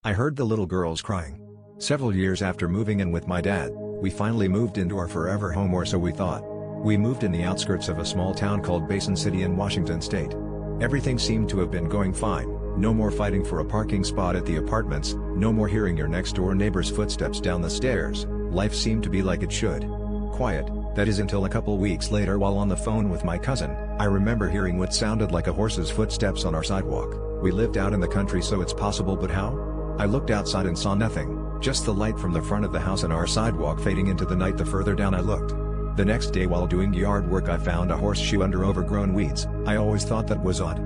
I heard the little girls crying. Several years after moving in with my dad, we finally moved into our forever home, or so we thought. We moved in the outskirts of a small town called Basin City in Washington State. Everything seemed to have been going fine. No more fighting for a parking spot at the apartments, no more hearing your next door neighbor's footsteps down the stairs. Life seemed to be like it should. Quiet, that is, until a couple weeks later, while on the phone with my cousin, I remember hearing what sounded like a horse's footsteps on our sidewalk. We lived out in the country, so it's possible, but how? I looked outside and saw nothing, just the light from the front of the house and our sidewalk fading into the night the further down I looked. The next day, while doing yard work, I found a horseshoe under overgrown weeds. I always thought that was odd.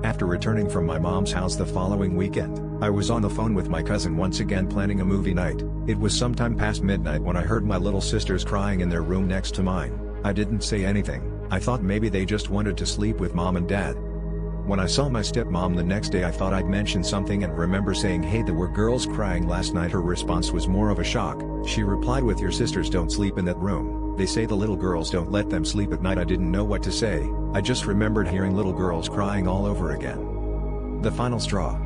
After returning from my mom's house the following weekend, I was on the phone with my cousin once again planning a movie night. It was sometime past midnight when I heard my little sisters crying in their room next to mine. I didn't say anything. I thought maybe they just wanted to sleep with mom and dad. When I saw my stepmom the next day, I thought I'd mention something and remember saying, "Hey, there were girls crying last night." Her response was more of a shock. She replied with, "Your sisters don't sleep in that room. They say the little girls don't let them sleep at night." I didn't know what to say. I just remembered hearing little girls crying all over again. The final straw.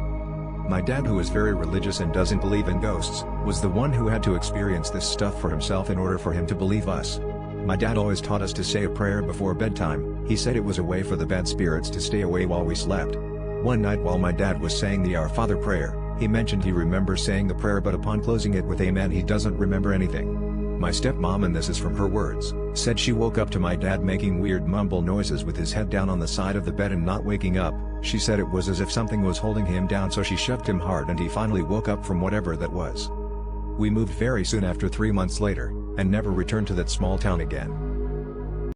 My dad, who is very religious and doesn't believe in ghosts, was the one who had to experience this stuff for himself in order for him to believe us. My dad always taught us to say a prayer before bedtime. He said it was a way for the bad spirits to stay away while we slept. One night while my dad was saying the Our Father prayer, he mentioned he remembers saying the prayer, but upon closing it with Amen, he doesn't remember anything. My stepmom, and this is from her words, said she woke up to my dad making weird mumble noises with his head down on the side of the bed and not waking up. She said it was as if something was holding him down, so she shoved him hard and he finally woke up from whatever that was. We moved very soon after, 3 months later, and never returned to that small town again.